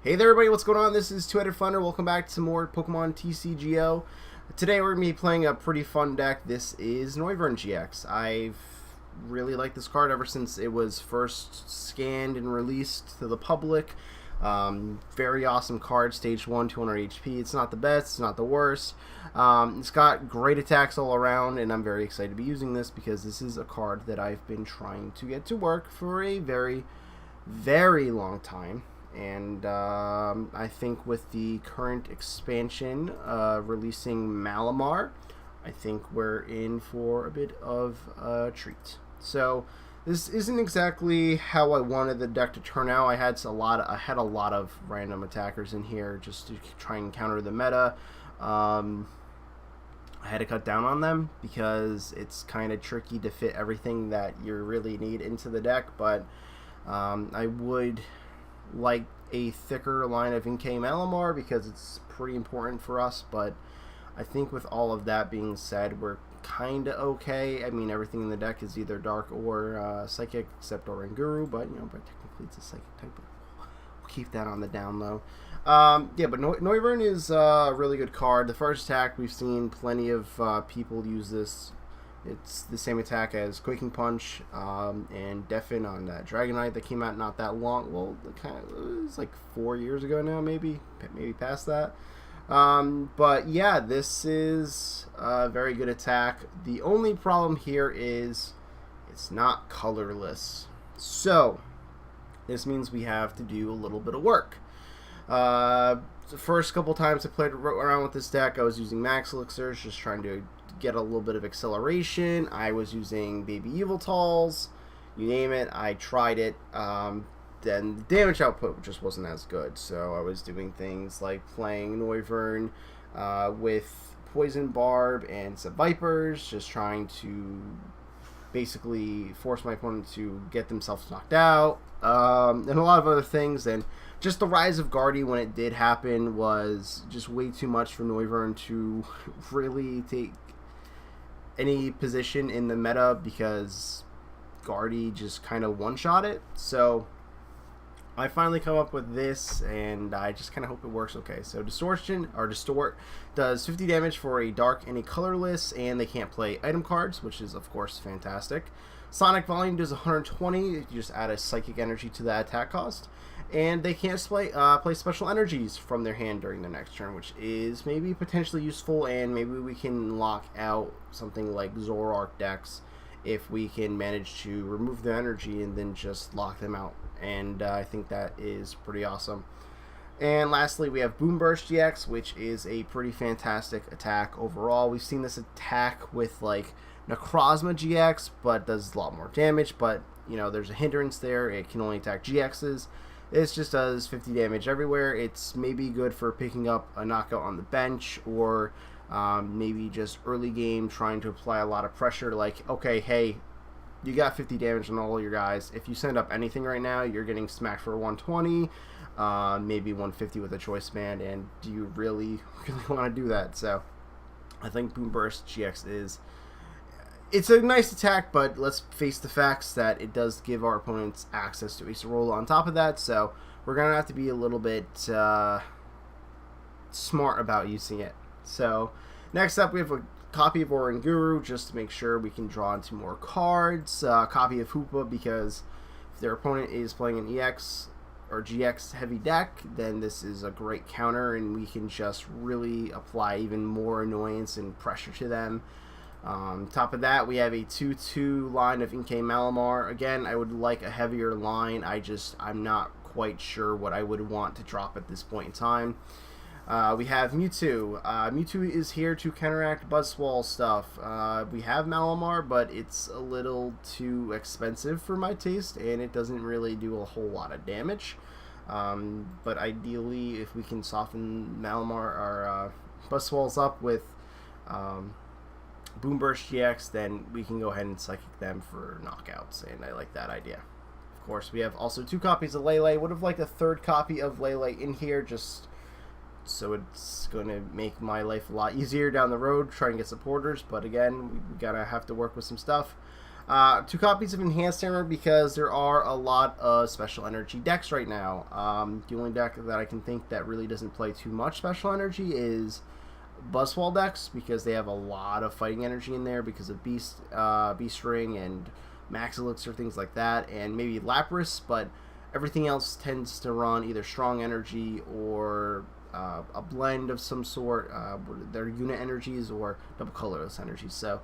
Hey there everybody, what's going on? This is TwoHeadedFlounder. Welcome back to some more Pokemon TCGO. Today we're going to be playing a pretty fun deck. This is Noviern-GX. I've really liked this card ever since it was first scanned and released to the public. Very awesome card, stage 1, 200 HP. It's not the best, it's not the worst. It's got great attacks all around, and I'm very excited to be using this because this is a card that I've been trying to get to work for a very, very long time. And I think with the current expansion releasing Malamar, I think we're in for a bit of a treat. So this isn't exactly how I wanted the deck to turn out. I had a lot of random attackers in here just to try and counter the meta. I had to cut down on them because it's kind of tricky to fit everything that you really need into the deck, but I would like a thicker line of NK Malamar because it's pretty important for us, but I think with all of that being said, we're kind of okay. I mean, everything in the deck is either dark or psychic except Oranguru, but but technically it's a psychic type, but we'll keep that on the down low. Yeah, but Noivern is a really good card. The first attack, we've seen plenty of people use this. It's the same attack as Quaking Punch and Deafen on that Dragonite that came out not that long. Well, it was like 4 years ago now, maybe past that. But yeah, this is a very good attack. The only problem here is it's not colorless. So this means we have to do a little bit of work. The first couple times I played around with this deck, I was using Max Elixirs, just trying to get a little bit of acceleration. I was using Baby Yveltals, you name it, I tried it. Then the damage output just wasn't as good, so I was doing things like playing Noivern with Poison Barb and some Vipers, just trying to basically force my opponent to get themselves knocked out, and a lot of other things. And just the rise of Guardy when it did happen was just way too much for Noivern to really take any position in the meta because Guardy just kind of one-shot it. So I finally come up with this, and I just kind of hope it works okay. So Distort does 50 damage for a dark and a colorless, and they can't play item cards, which is of course fantastic. Sonic Volume does 120. You just add a Psychic Energy to that attack cost, and they can't play special energies from their hand during their next turn, which is maybe potentially useful, and maybe we can lock out something like Zoroark decks if we can manage to remove their energy and then just lock them out. And I think that is pretty awesome. And lastly, we have Boomburst GX, which is a pretty fantastic attack overall. We've seen this attack with like Necrozma GX, but does a lot more damage, but there's a hindrance there. It can only attack GXs. It just does 50 damage everywhere. It's maybe good for picking up a knockout on the bench, or maybe just early game trying to apply a lot of pressure, like, okay, hey, you got 50 damage on all your guys. If you send up anything right now, you're getting smacked for 120, maybe 150 with a choice band, and do you really want to do that? So I think Boomburst GX it's a nice attack, but let's face the facts that it does give our opponents access to Acerola on top of that, so we're going to have to be a little bit smart about using it. So next up, we have a copy of Oranguru, just to make sure we can draw into more cards. A copy of Hoopa, because if their opponent is playing an EX or GX heavy deck, then this is a great counter, and we can just really apply even more annoyance and pressure to them. Top of that, we have a 2/2 line of NK Malamar. Again, I would like a heavier line. I'm not quite sure what I would want to drop at this point in time. We have Mewtwo. Mewtwo is here to counteract Buzzwole stuff. We have Malamar, but it's a little too expensive for my taste, and it doesn't really do a whole lot of damage. But ideally, if we can soften Malamar or Buzzwoles up with Boomburst GX, then we can go ahead and Psychic them for knockouts, and I like that idea. Of course, we have also 2 copies of Lele. Would have liked a 3rd copy of Lele in here, just so it's going to make my life a lot easier down the road trying to get supporters, but again, we gotta have to work with some stuff. Two copies of Enhanced Hammer because there are a lot of special energy decks right now. The only deck that I can think that really doesn't play too much special energy is Buzzwall decks, because they have a lot of fighting energy in there because of Beast Ring and Max Elixir, things like that, and maybe Lapras, but everything else tends to run either strong energy or a blend of some sort, their unit energies or double colorless energies. So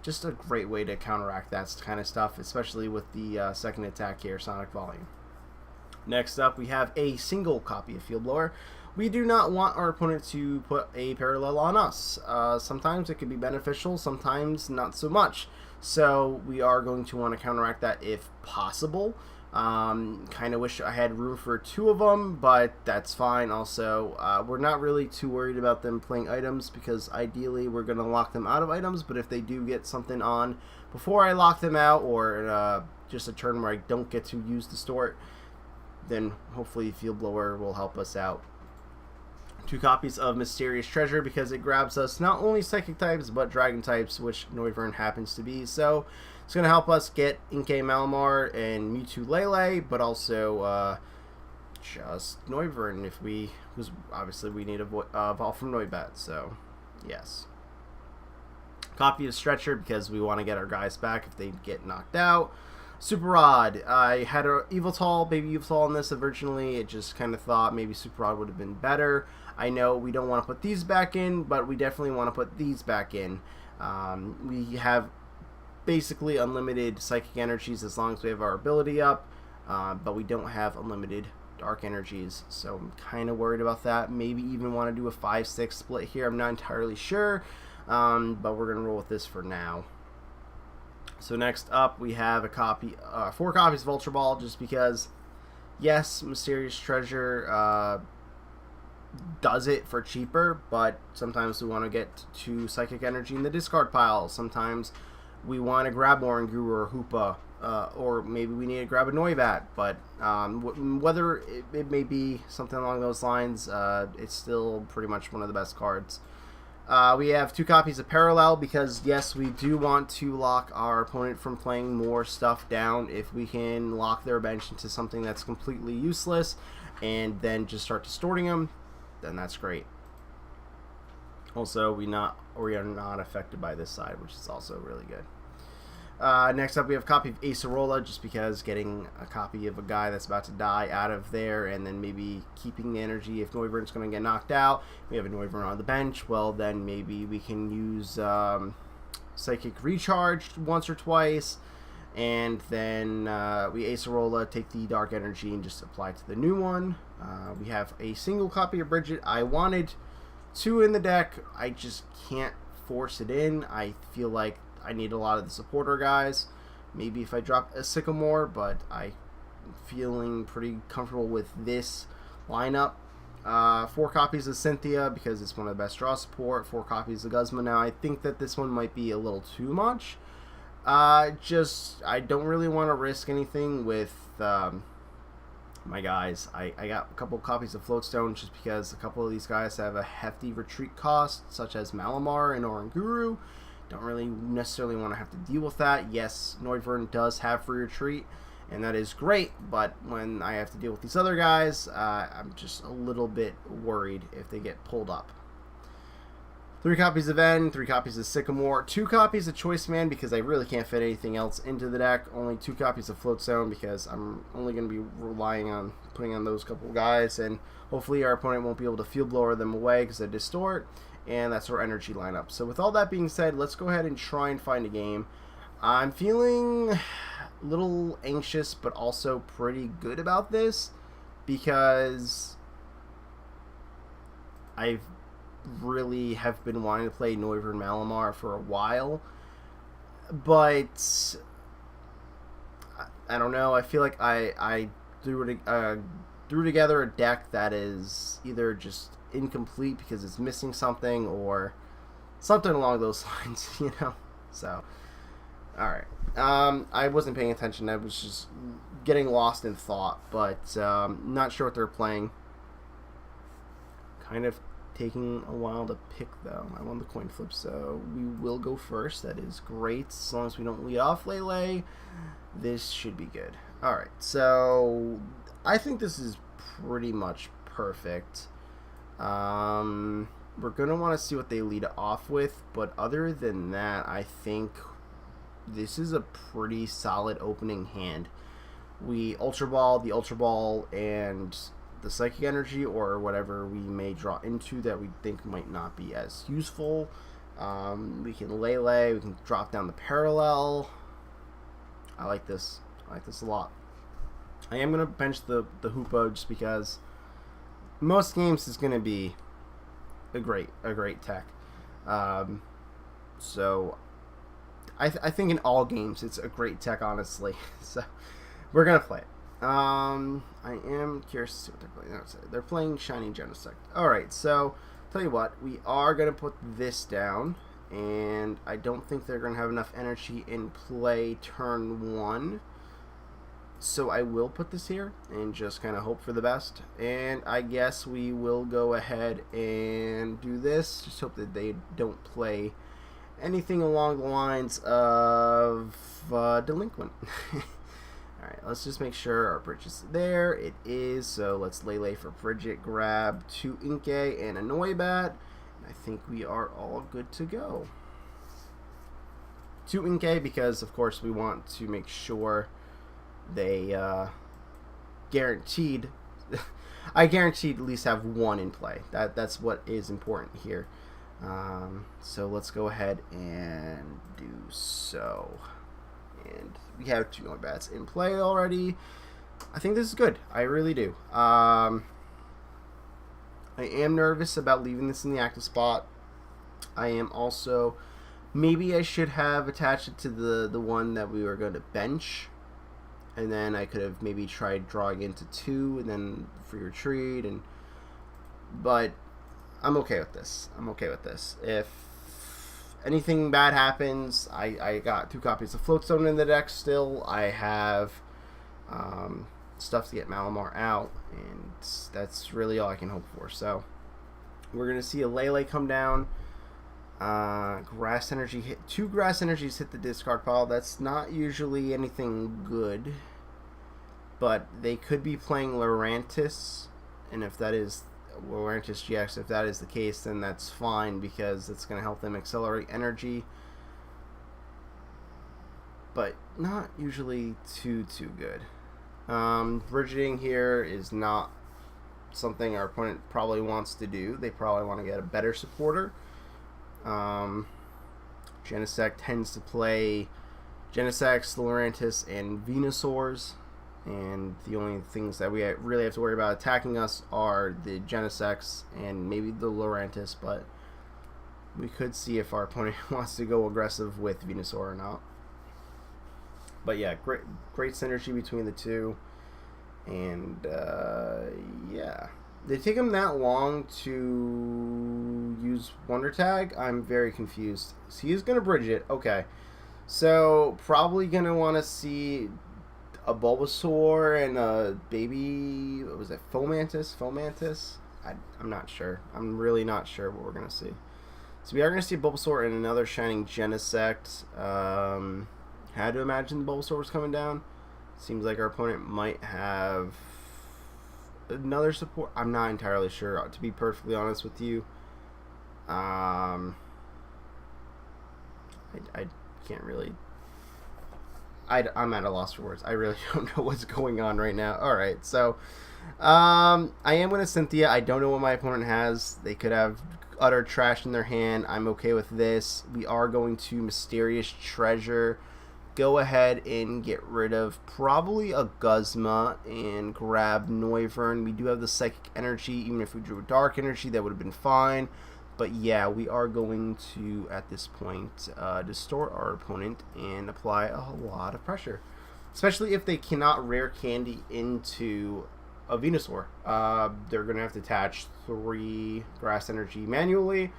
just a great way to counteract that kind of stuff, especially with the second attack here, Sonic Volume. Next up, we have a single copy of Field Blower. We do not want our opponent to put a parallel on us. Sometimes it could be beneficial, sometimes not so much. So we are going to want to counteract that if possible. Kind of wish I had room for two of them, but that's fine. Also, we're not really too worried about them playing items, because ideally we're going to lock them out of items, but if they do get something on before I lock them out, or just a turn where I don't get to use the Stort, then hopefully Field Blower will help us out. Two copies of Mysterious Treasure because it grabs us not only Psychic types but Dragon types, which Noivern happens to be. So it's going to help us get Inkay Malamar and Mewtwo Lele, but also just Noivern if we, because obviously we need a Evolve from Noibat. So yes. Copy of Stretcher because we want to get our guys back if they get knocked out. Super Rod. I had a Yveltal, baby Yveltal on this originally. It just kind of thought maybe Super Rod would have been better. I know we don't want to put these back in, but we definitely want to put these back in. We have basically unlimited psychic energies as long as we have our ability up, but we don't have unlimited dark energies, so I'm kind of worried about that. Maybe even want to do a 5-6 split here. I'm not entirely sure, but we're going to roll with this for now. So next up, we have a copy, 4 copies of Ultra Ball, just because, yes, Mysterious Treasure does it for cheaper, but sometimes we want to get to Psychic Energy in the discard pile. Sometimes we want to grab Oranguru or Hoopa, or maybe we need to grab a Noibat, but whether it may be something along those lines, it's still pretty much one of the best cards. We have 2 copies of Parallel because, yes, we do want to lock our opponent from playing more stuff down. If we can lock their bench into something that's completely useless and then just start distorting them, then that's great. Also, we are not affected by this side, which is also really good. Next up, we have a copy of Acerola, just because getting a copy of a guy that's about to die out of there, and then maybe keeping the energy if Noivern's going to get knocked out. We have a Noivern on the bench, well, then maybe we can use Psychic Recharge once or twice, and then we Acerola, take the Dark Energy, and just apply to the new one. We have a single copy of Bridget. I wanted 2 in the deck. I just can't force it in. I feel like I need a lot of the supporter guys. Maybe if I drop a Sycamore, but I'm feeling pretty comfortable with this lineup. 4 copies of Cynthia because it's one of the best draw support. 4 copies of Guzma. Now I think that this one might be a little too much. I don't really want to risk anything with my guys. I got a couple copies of Floatstone just because a couple of these guys have a hefty retreat cost, such as Malamar and Oranguru. Don't really necessarily want to have to deal with that. Yes, Noivern does have free retreat, and that is great, but when I have to deal with these other guys, I'm just a little bit worried if they get pulled up. 3 copies of N, 3 copies of Sycamore, 2 copies of Choice Man because I really can't fit anything else into the deck, only 2 copies of Floatstone because I'm only going to be relying on putting on those couple guys, and hopefully our opponent won't be able to Field Blower them away because they distort. And that's our energy lineup. So with all that being said, let's go ahead and try and find a game. I'm feeling a little anxious, but also pretty good about this because I really have been wanting to play Noivern Malamar for a while. But I don't know. I feel like I threw together a deck that is either just incomplete because it's missing something or something along those lines, you know. So alright, I wasn't paying attention. I was just getting lost in thought, but not sure what they're playing. Kind of taking a while to pick, though. I won the coin flip, so we will go first. That is great. As long as we don't lead off Lele, this should be good. Alright, so I think this is pretty much perfect. We're going to want to see what they lead off with, but other than that, I think this is a pretty solid opening hand. We Ultra Ball, the Ultra Ball, and the Psychic Energy, or whatever we may draw into that we think might not be as useful. We can Lele, we can drop down the Parallel. I like this. I like this a lot. I am going to bench the Hoopa just because most games is going to be a great tech. So I think in all games it's a great tech, honestly. So we're gonna play it. I am curious to see what they're playing. They're playing Shiny Genesect. Alright, so tell you what, we are gonna put this down, and I don't think they're gonna have enough energy in play turn 1. So I will put this here and just kind of hope for the best. And I guess we will go ahead and do this. Just hope that they don't play anything along the lines of Delinquent. Alright, let's just make sure our bridge is there. It is. So let's Lele for Bridget, grab 2 Inkay and a Noibat. I think we are all good to go. 2 Inkay because, of course, we want to make sure they guaranteed I guaranteed at least have 1 in play. That's what is important here. So let's go ahead and do so. And we have 2 Noibats in play already. I think this is good. I really do. I am nervous about leaving this in the active spot. I am also, maybe I should have attached it to the one that we were going to bench. And then I could have maybe tried drawing into 2 and then free retreat, but I'm okay with this. I'm okay with this. If anything bad happens, I got 2 copies of Floatstone in the deck still. I have stuff to get Malamar out, and that's really all I can hope for. So we're going to see a Lele come down. Grass Energy hit. 2 Grass Energies hit the discard pile. That's not usually anything good, but they could be playing Lurantis, and if that is Lurantis GX, if that is the case, then that's fine because it's going to help them accelerate energy, but not usually too good. Bridging here is not something our opponent probably wants to do. They probably want to get a better supporter. Genesect tends to play Genesects, Lurantis, and Venusaurs, and the only things that we really have to worry about attacking us are the Genesects and maybe the Lurantis, but we could see if our opponent wants to go aggressive with Venusaur or not. But yeah, great synergy between the two, and yeah. Did it take him that long to use Wonder Tag? I'm very confused. So he's going to bridge it. Okay. So probably going to want to see a Bulbasaur and a baby, what was it, Fomantis? I'm not sure. I'm really not sure what we're going to see. So we are going to see a Bulbasaur and another Shining Genesect. Had to imagine the Bulbasaur was coming down. Seems like our opponent might have another support. I'm not entirely sure, to be perfectly honest with you. I can't really. I'm at a loss for words. I really don't know what's going on right now. All right, so I am going to Cynthia. I don't know what my opponent has. They could have utter trash in their hand. I'm okay with this. We are going to Mysterious Treasure. Go ahead and get rid of probably a Guzma and grab Noivern. We do have the Psychic Energy. Even if we drew a Dark Energy, that would have been fine. But yeah, we are going to, at this point, distort our opponent and apply a lot of pressure. Especially if they cannot rare candy into a Venusaur. They're going to have to attach 3 Grass Energy manually.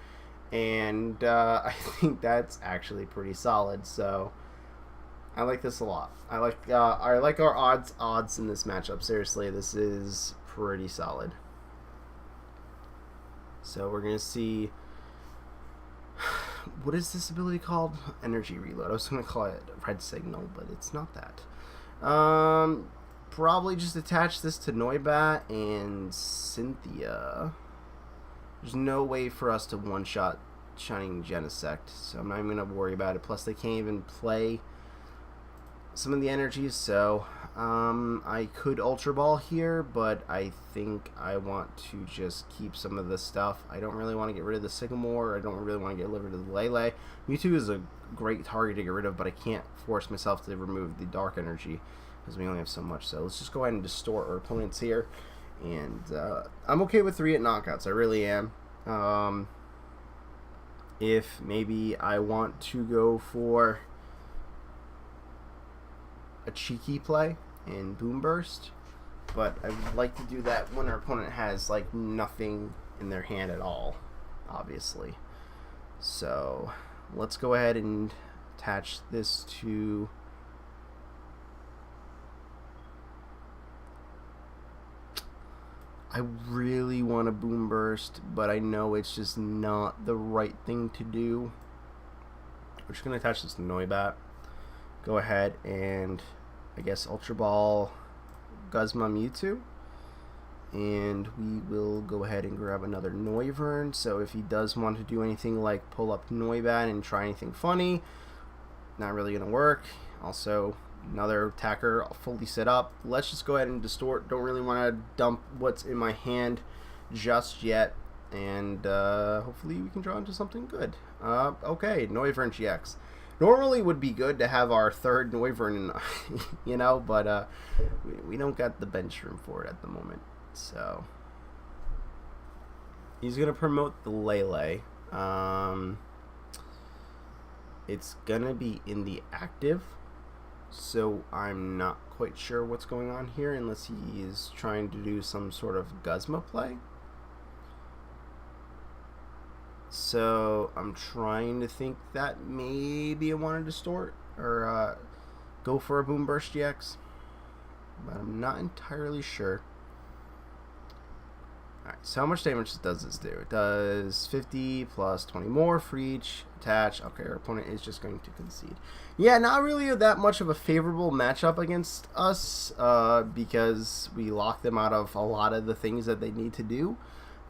And I think that's actually pretty solid. So I like this a lot. I like our odds in this matchup. Seriously, this is pretty solid. So we're going to see... What is this ability called? Energy Reload. I was going to call it Red Signal, but it's not that. Probably just attach this to Noibat and Cynthia. There's no way for us to one-shot Shining Genesect, so I'm not even going to worry about it. Plus, they can't even play some of the energies, so I could Ultra Ball here, but I think I want to just keep some of this stuff. I don't really want to get rid of the Sycamore. I don't really want to get rid of the Lele. Mewtwo is a great target to get rid of, but I can't force myself to remove the Dark Energy because we only have so much. So let's just go ahead and distort our opponents here. And I'm okay with 3 at knockouts. I really am. If maybe I want to go for a cheeky play in Boom Burst, but I would like to do that when our opponent has like nothing in their hand at all, obviously. So let's go ahead and attach this to I really want a Boom Burst, but I know it's just not the right thing to do. We're just going to attach this to Noibat. Go ahead and, I guess, Ultra Ball Guzma Mewtwo. And we will go ahead and grab another Noivern. So if he does want to do anything like pull up Noibat and try anything funny, not really going to work. Also, another attacker fully set up. Let's just go ahead and distort. Don't really want to dump what's in my hand just yet. And hopefully we can draw into something good. Okay, Noviern-GX. Normally would be good to have our third Noivern, you know, but we don't got the bench room for it at the moment. So he's going to promote the Lele. It's going to be in the active. So I'm not quite sure what's going on here unless he is trying to do some sort of Guzma play. So I'm trying to think that maybe I want to distort or go for a Boom Burst GX, but I'm not entirely sure. Alright, so how much damage does this do? It does 50 plus 20 more for each. Attach. Okay, our opponent is just going to concede. Yeah, not really that much of a favorable matchup against us because we lock them out of a lot of the things that they need to do.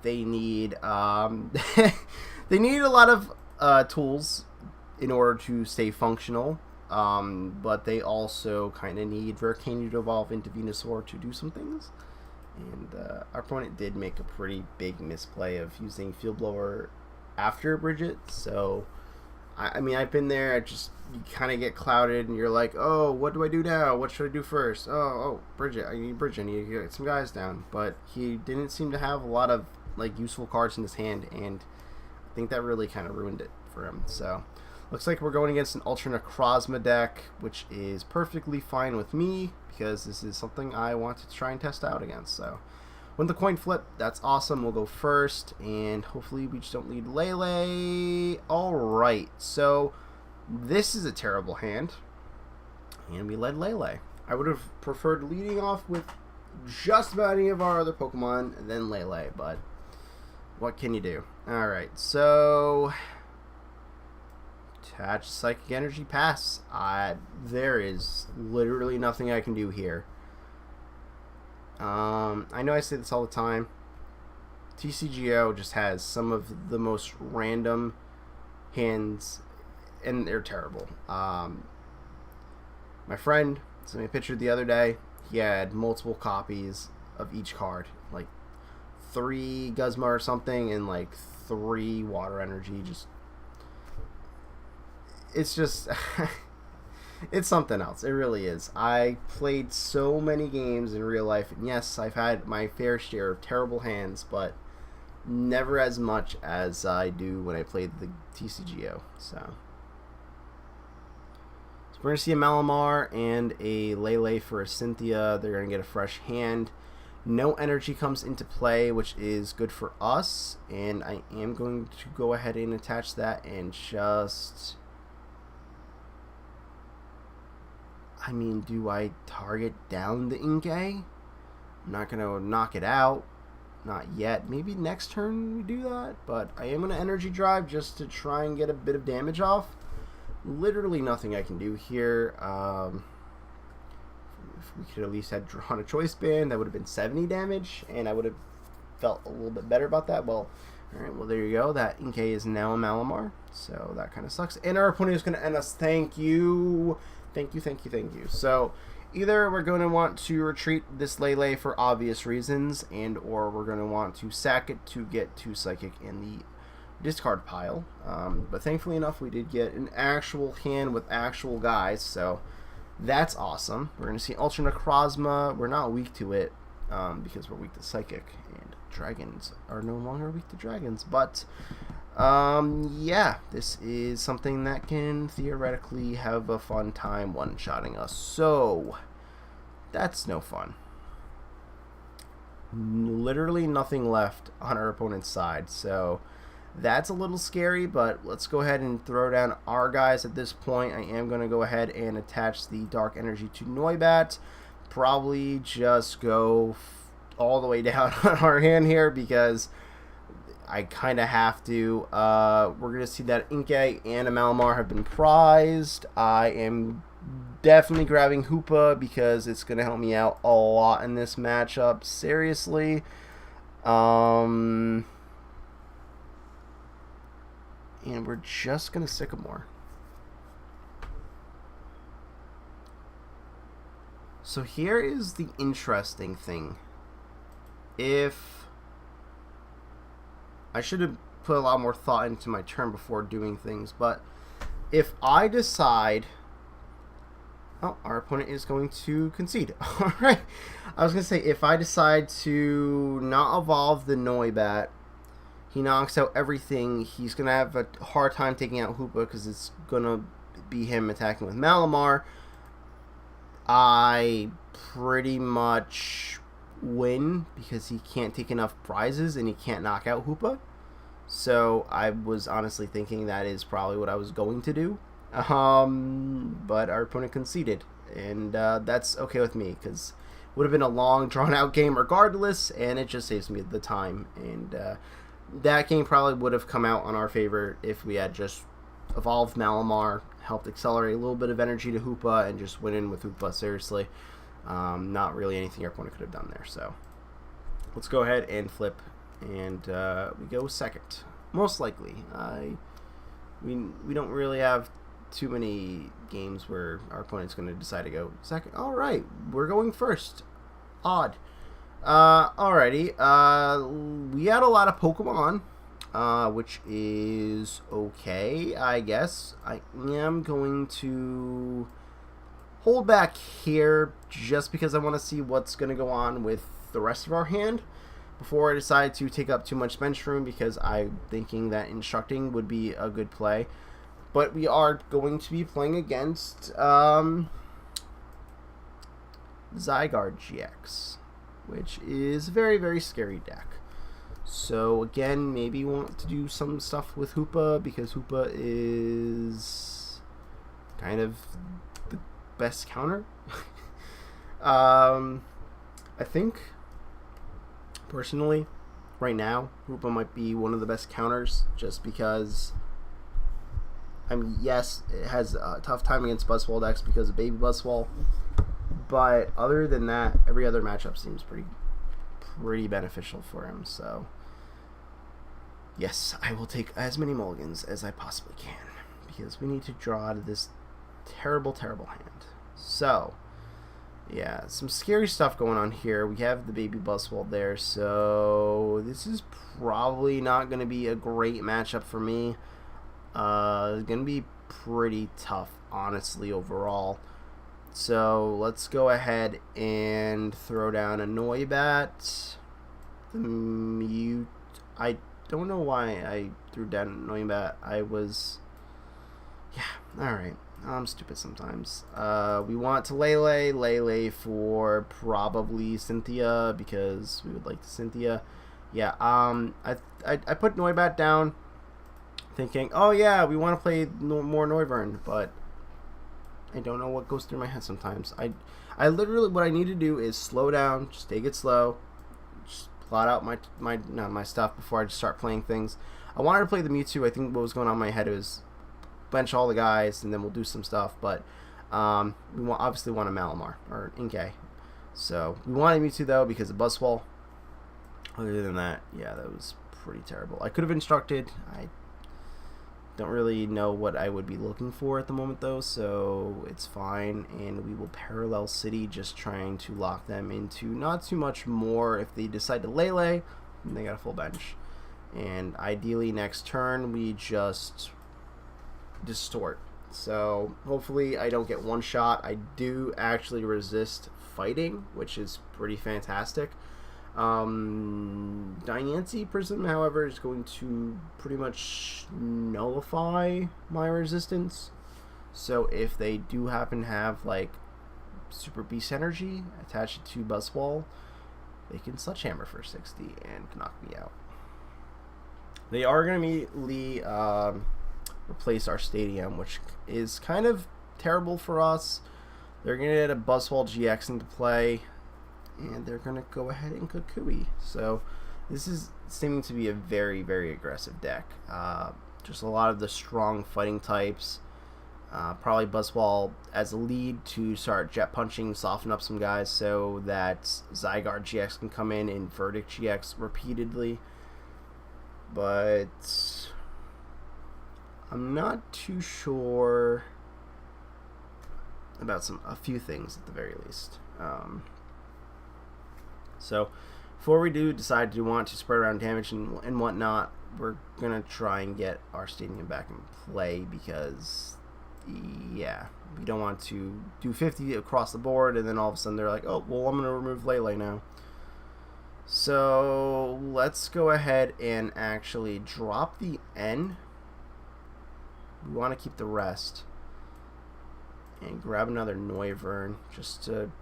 They need they need a lot of tools in order to stay functional, but they also kind of need Volcanion to evolve into Venusaur to do some things. And our opponent did make a pretty big misplay of using Field Blower after Bridget, so I mean, I've been there. You kind of get clouded, and you're like, oh, what do I do now? What should I do first? Oh, Bridget. I need Bridget. I need to get some guys down. But he didn't seem to have a lot of like useful cards in his hand, and I think that really kind of ruined it for him. So looks like we're going against an Ultra Necrozma deck, which is perfectly fine with me because this is something I want to try and test out against. So when the coin flip, that's awesome. We'll go first, and hopefully we just don't lead Lele. Alright, so this is a terrible hand, and we led Lele. I would have preferred leading off with just about any of our other Pokemon than Lele, but what can you do? Alright, so attach Psychic Energy, pass. There is literally nothing I can do here. I know I say this all the time. TCGO just has some of the most random hands, and they're terrible. My friend sent me a picture the other day. He had multiple copies of each card, like 3 Guzma or something, and like 3 Water Energy. It's just it's something else. It really is. I played so many games in real life, and yes, I've had my fair share of terrible hands, but never as much as I do when I played the TCGO. So we're going to see a Malamar and a Lele for a Cynthia. They're going to get a fresh hand. No energy comes into play, which is good for us, and I am going to go ahead and attach that and just... I mean, do I target down the Inkay? I'm not going to knock it out. not yet. Maybe next turn we do that, but I am going to energy drive just to try and get a bit of damage off. Literally nothing I can do here. If we could at least have drawn a choice band, that would have been 70 damage, and I would have felt a little bit better about that. Well, alright, well there you go. That Inkay is now a Malamar, so that kind of sucks. And our opponent is going to end us. Thank you. Thank you, thank you, thank you. So, either we're going to want to retreat this Lele for obvious reasons, and or we're going to want to sack it to get 2 Psychic in the discard pile. But thankfully enough, we did get an actual hand with actual guys, so that's awesome. We're going to see Ultra Necrozma. We're not weak to it because we're weak to Psychic, and dragons are no longer weak to dragons. But yeah, this is something that can theoretically have a fun time one-shotting us. So that's no fun. Literally nothing left on our opponent's side, so that's a little scary, but let's go ahead and throw down our guys at this point. I am going to go ahead and attach the Dark Energy to Noibat. Probably just go all the way down on our hand here because I kind of have to. We're going to see that Inkay and a Malamar have been prized. I am definitely grabbing Hoopa because it's going to help me out a lot in this matchup. Seriously. And we're just going to Sycamore. So here is the interesting thing. If I should have put a lot more thought into my turn before doing things, but if I decide... Oh, our opponent is going to concede. Alright. I was going to say, if I decide to not evolve the Noibat, he knocks out everything. He's going to have a hard time taking out Hoopa because it's going to be him attacking with Malamar. I pretty much win because he can't take enough prizes and he can't knock out Hoopa. So I was honestly thinking that is probably what I was going to do. But our opponent conceded. And that's okay with me because it would have been a long, drawn-out game regardless, and it just saves me the time. And that game probably would have come out on our favor if we had just evolved Malamar, helped accelerate a little bit of energy to Hoopa, and just went in with Hoopa, seriously. Not really anything our opponent could have done there. So let's go ahead and flip, and we go second. Most likely. We don't really have too many games where our opponent's going to decide to go second. Alright, we're going first. Odd. Alrighty, we had a lot of Pokemon, which is okay, I guess. I am going to hold back here just because I want to see what's going to go on with the rest of our hand before I decide to take up too much bench room, because I'm thinking that instructing would be a good play. But we are going to be playing against Zygarde-GX, which is a very, very scary deck. So again, maybe we want to do some stuff with Hoopa, because Hoopa is kind of the best counter. I think, personally, right now, Hoopa might be one of the best counters, just because, I mean, yes, it has a tough time against Buzzwole decks because of Baby Buzzwole, but other than that, every other matchup seems pretty beneficial for him. So yes, I will take as many mulligans as I possibly can, because we need to draw out of this terrible, terrible hand. So yeah, some scary stuff going on here. We have the Baby Buzzwole there, so this is probably not going to be a great matchup for me. It's going to be pretty tough, honestly, overall. So let's go ahead and throw down a Noibat. I don't know why I threw down a Noibat. Yeah, alright. I'm stupid sometimes. We want to Lele for probably Cynthia, because we would like to Cynthia. Yeah, I put Noibat down thinking, oh yeah, we want to play more Noivern, but I don't know what goes through my head sometimes. I literally, what I need to do is slow down, just take it slow, just plot out my stuff before I just start playing things. I wanted to play the Mewtwo. I think what was going on in my head was bench all the guys and then we'll do some stuff. But we obviously want a Malamar or Inkay. So we wanted Mewtwo though because of Buzzwole. Other than that, yeah, that was pretty terrible. I could have instructed. I don't really know what I would be looking for at the moment though, so it's fine. And we will Parallel City, just trying to lock them into not too much more. If they decide to Lele, then they got a full bench. And ideally next turn we just distort. So hopefully I don't get one shot. I do actually resist fighting, which is pretty fantastic. Diancie Prism, however, is going to pretty much nullify my resistance. So if they do happen to have like Super Beast Energy attached to Buzzwole, they can Sledgehammer for 60 and knock me out. They are going to immediately replace our Stadium, which is kind of terrible for us. They're going to get a Buzzwole GX into play, and they're going to go ahead and Kukui. So this is seeming to be a very, very aggressive deck. Just a lot of the strong fighting types. Probably Buzzwole as a lead to start jet punching, soften up some guys so that Zygarde GX can come in and Verdict GX repeatedly. But I'm not too sure about a few things at the very least. So before we do decide to want to spread around damage and whatnot, we're going to try and get our Stadium back in play because, yeah, we don't want to do 50 across the board and then all of a sudden they're like, oh, well, I'm going to remove Lele now. So let's go ahead and actually drop the N. We want to keep the rest and grab another Noivern just to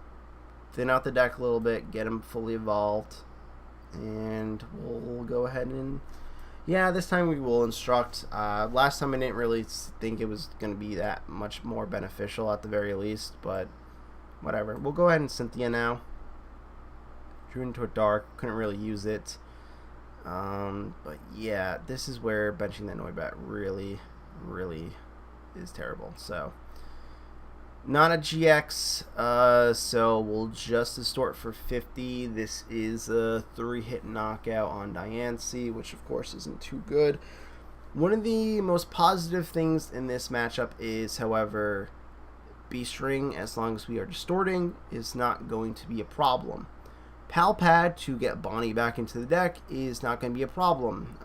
thin out the deck a little bit, get him fully evolved, and we'll go ahead and, yeah, this time we will instruct. Last time I didn't really think it was going to be that much more beneficial at the very least, but whatever. We'll go ahead and Cynthia now. Drew into a Dark, couldn't really use it. But yeah, this is where benching that Noibat really, really is terrible. So not a GX, so we'll just distort for 50. This is a 3-hit knockout on Diancie, which of course isn't too good. One of the most positive things in this matchup is, however, Beast Ring, as long as we are distorting, is not going to be a problem. Palpad to get Bonnie back into the deck is not going to be a problem.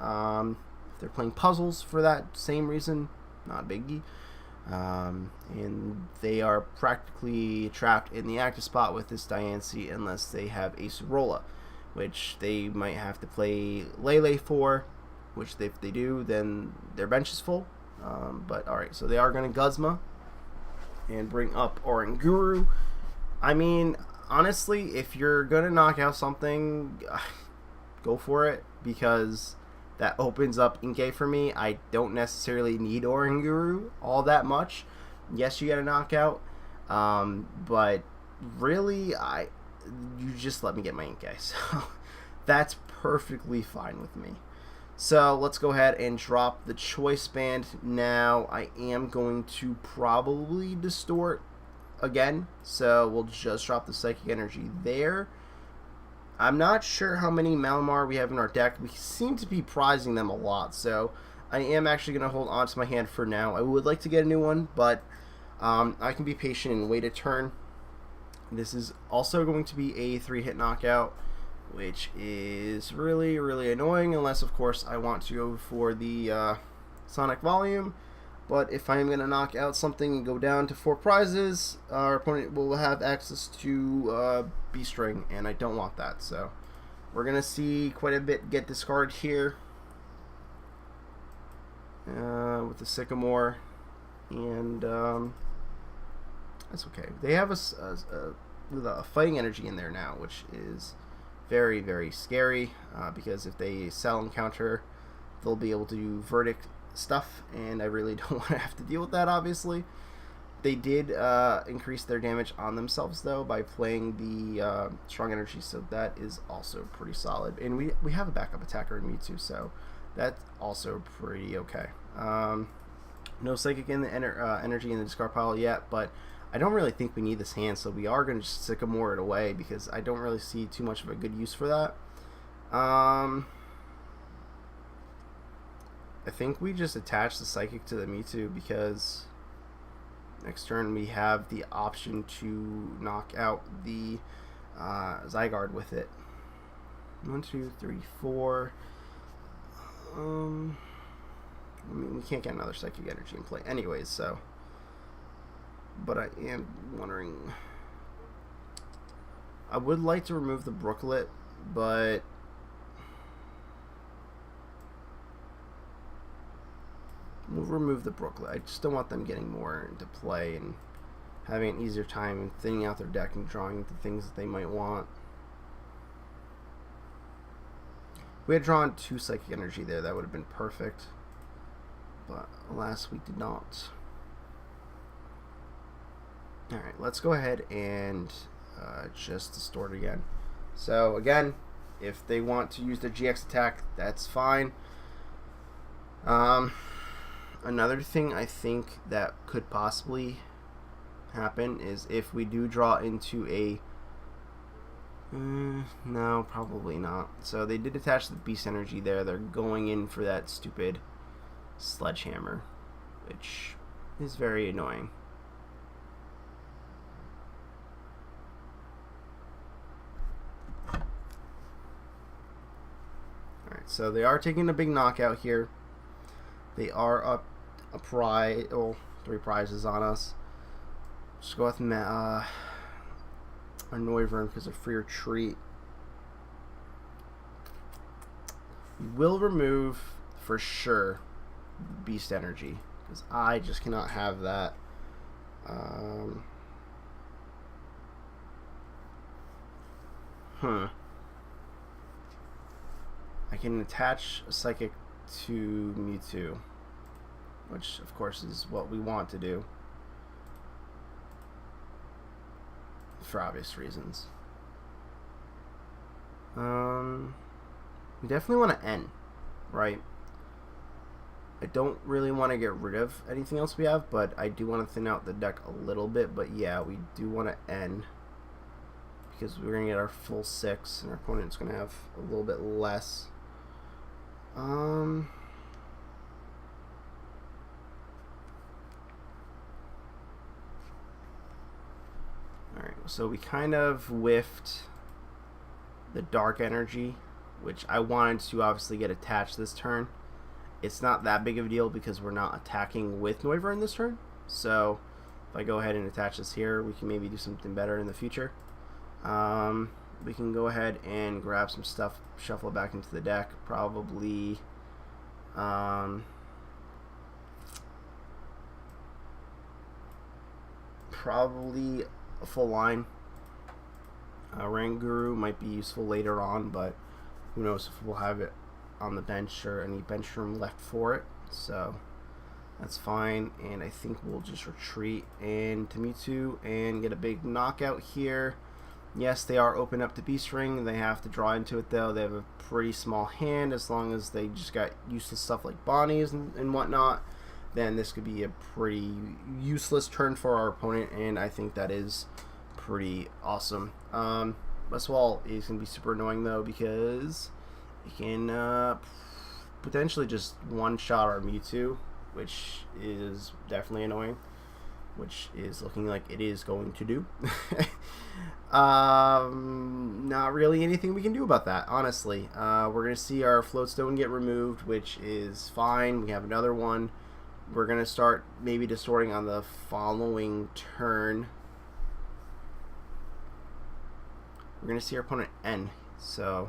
If they're playing puzzles for that same reason, not a biggie. And they are practically trapped in the active spot with this Diancie unless they have Acerola, which they might have to play Lele for, which if they do, then their bench is full. But alright, so they are going to Guzma and bring up Oranguru. I mean, honestly, if you're going to knock out something, go for it, because that opens up Inkay for me. I don't necessarily need Oranguru all that much. Yes, you get a knockout, but really, you just let me get my Inkay. So that's perfectly fine with me. So let's go ahead and drop the Choice Band now. I am going to probably distort again, so we'll just drop the Psychic Energy there. I'm not sure how many Malamar we have in our deck. We seem to be prizing them a lot, so I am actually going to hold on to my hand for now. I would like to get a new one, but I can be patient and wait a turn. This is also going to be a 3-hit knockout, which is really, really annoying, unless, of course, I want to go for the Sonic Volume. But if I am going to knock out something and go down to 4 prizes, our opponent will have access to Beast Ring, and I don't want that. So we're going to see quite a bit get discarded here with the Sycamore, and that's okay. They have a Fighting Energy in there now, which is very, very scary, because if they sell and counter, they'll be able to do Verdict stuff, and I really don't want to have to deal with that, obviously. They did increase their damage on themselves, though, by playing the strong energy, so that is also pretty solid. And we have a backup attacker in Mewtwo, so that's also pretty okay. No Psychic in the energy in the discard pile yet, but I don't really think we need this hand, so we are going to just Sycamore it away because I don't really see too much of a good use for that. I think we just attach the Psychic to the Mewtwo because next turn we have the option to knock out the Zygarde with it. 1, 2, 3, 4. I mean, we can't get another Psychic Energy in play anyways, so. But I am wondering. I would like to remove the Brooklet, but we'll remove the Brooklet. I just don't want them getting more into play and having an easier time and thinning out their deck and drawing the things that they might want. If we had drawn 2 Psychic Energy there, that would have been perfect. But alas, we did not. Alright, let's go ahead and just distort again. So again, if they want to use their GX attack, that's fine. Another thing I think that could possibly happen is if we do draw into a... no, probably not. So they did attach the Beast Energy there. They're going in for that stupid Sledgehammer, which is very annoying. Alright, so they are taking a big knockout here. They are up a prize, 3 prizes on us. Just go with our Noivern because of free retreat. We will remove for sure Beast Energy because I just cannot have that. I can attach a Psychic to Mewtwo, which of course is what we want to do for obvious reasons. We definitely want to end, right? I don't really want to get rid of anything else we have, but I do want to thin out the deck a little bit. But yeah, we do want to end because we're going to get our full 6 and our opponent's going to have a little bit less. Alright, so we kind of whiffed the Dark Energy, which I wanted to obviously get attached this turn. It's not that big of a deal because we're not attacking with Noivern this turn. So if I go ahead and attach this here, we can maybe do something better in the future. We can go ahead and grab some stuff, shuffle it back into the deck. Probably probably a full line. Ranguru might be useful later on, but who knows if we'll have it on the bench or any bench room left for it. So that's fine, and I think we'll just retreat into Mewtwo and get a big knockout here. Yes, they are open up to Beast Ring. They have to draw into it, though. They have a pretty small hand. As long as they just got useless stuff like Bonnies and whatnot, then this could be a pretty useless turn for our opponent, and I think that is pretty awesome. Best of all, is going to be super annoying, though, because it can potentially just one-shot our Mewtwo, which is definitely annoying, which is looking like it is going to do. Not really anything we can do about that, honestly. We're going to see our Floatstone get removed, which is fine. We have another one. We're going to start maybe distorting on the following turn. We're going to see our opponent end, so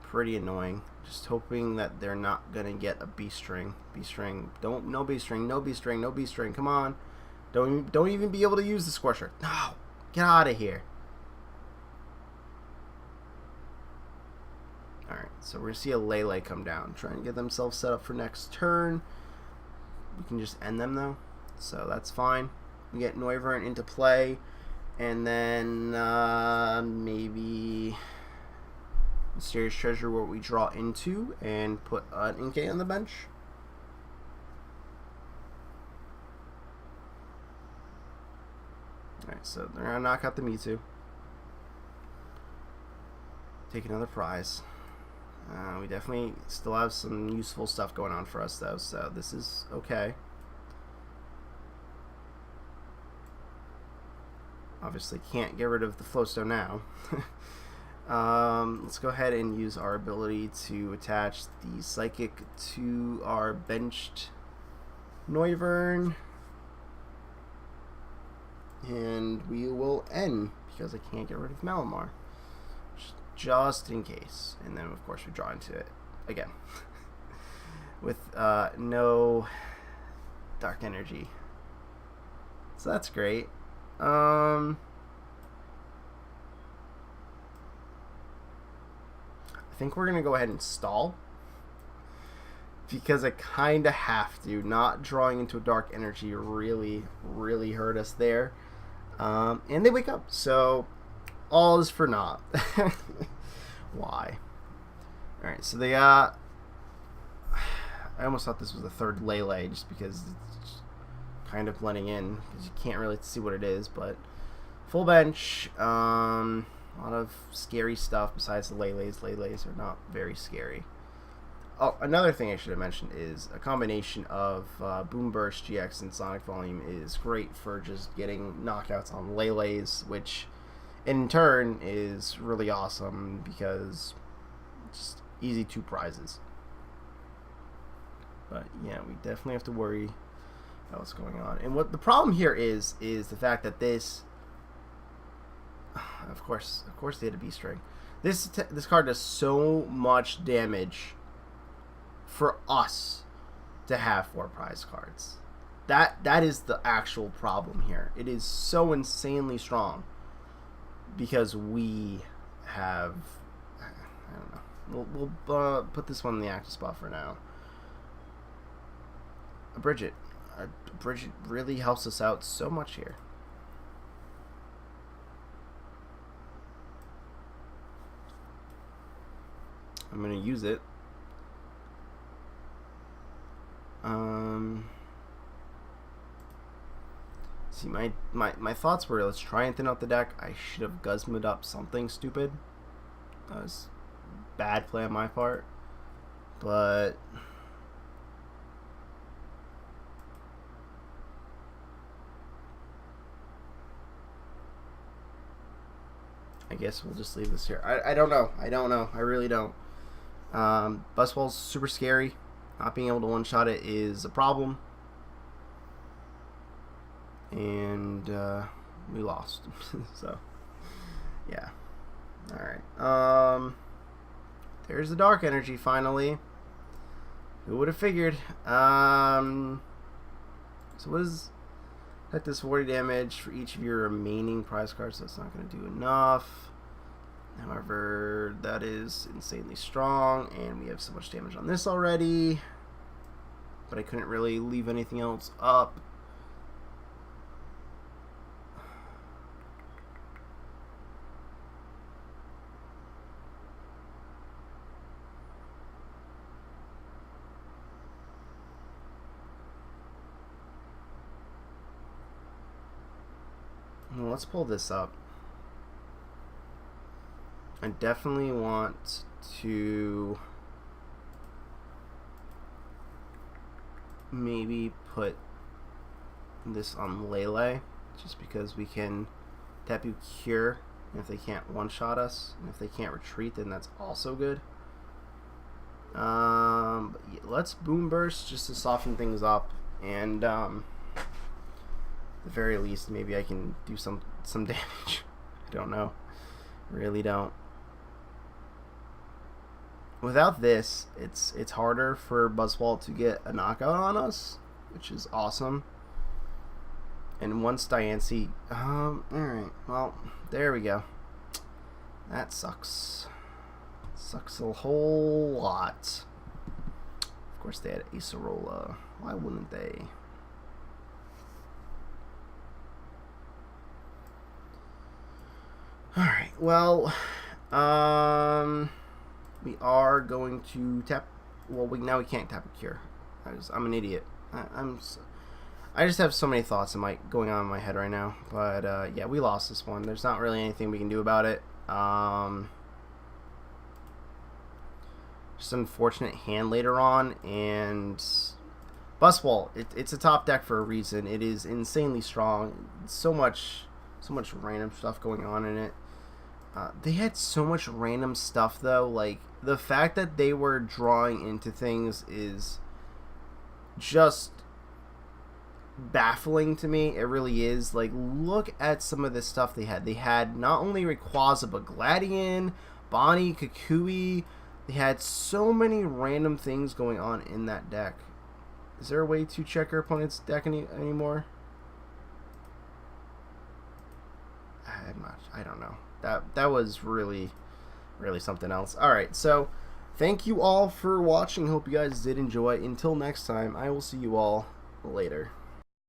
pretty annoying. Just hoping that they're not going to get a Beast Ring. Beast Ring. No Beast Ring, no Beast Ring, no Beast Ring. Come on. Don't even be able to use the Squisher. No. Get out of here. Alright, so we're going to see a Lele come down. Trying to get themselves set up for next turn. We can just end them, though. So that's fine. we get Noivern into play, and then maybe Mysterious Treasure where we draw into and put an Inkay on the bench. Alright, so they're going to knock out the Mewtwo. Take another prize. We definitely still have some useful stuff going on for us, though, so this is okay. Obviously can't get rid of the Flowstone now. Let's go ahead and use our ability to attach the Psychic to our benched Noivern. And we will end because I can't get rid of Malamar. Just in case. And then, of course, we draw into it again. With no dark energy. So that's great. I think we're going to go ahead and stall. Because I kind of have to. Not drawing into a dark energy really, really hurt us there. And they wake up. So all is for naught. Why? Alright, so they I almost thought this was the third Lele just because it's kind of blending in because you can't really see what it is, but full bench, a lot of scary stuff besides the Leles. Leles are not very scary. Oh, another thing I should have mentioned is a combination of Boom Burst GX and Sonic Volume is great for just getting knockouts on Leles, which in turn is really awesome because it's just easy 2 prizes. But yeah, we definitely have to worry about what's going on. And what the problem here is the fact that this, of course they had a Beast Ring. This card does so much damage for us to have 4 prize cards. That is the actual problem here. It is so insanely strong because we have, I don't know. We'll put this one in the active spot for now. Bridget. Bridget really helps us out so much here. I'm gonna use it. See, my thoughts were, let's try and thin out the deck. I should have Guzma'd up something stupid. That was bad play on my part. But I guess we'll just leave this here. I don't know. I don't know. I really don't. Buzzwall's super scary. Not being able to one-shot it is a problem. And we lost. So, yeah. Alright. There's the dark energy finally. Who would have figured? So what is... Hit this 40 damage for each of your remaining prize cards, so that's not going to do enough. However, that is insanely strong, and we have so much damage on this already. But I couldn't really leave anything else up. Well, let's pull this up. I definitely want to maybe put this on Lele, just because we can Tapu Cure if they can't one-shot us, and if they can't retreat, then that's also good. But yeah, let's Boom Burst just to soften things up, and at the very least, maybe I can do some damage. I don't know. Really don't. Without this, it's harder for Buzzwole to get a knockout on us, which is awesome. And once Diancie, alright, well, there we go. That sucks. Sucks a whole lot. Of course, they had Acerola. Why wouldn't they? Alright, well, we are going to tap, well, now we can't tap a cure. I'm an idiot. I just have so many thoughts going on in my head right now. But, yeah, we lost this one. There's not really anything we can do about it. Just unfortunate hand later on, and Busball, it's a top deck for a reason. It is insanely strong. So much random stuff going on in it. They had so much random stuff, though. Like, the fact that they were drawing into things is just baffling to me. It really is. Like, look at some of the stuff they had. They had not only Rayquaza, but Gladian, Bonnie, Kukui. They had so many random things going on in that deck. Is there a way to check our opponent's deck anymore? I don't know. That was really something else. Alright, so thank you all for watching. Hope you guys did enjoy. Until next time, I will see you all later.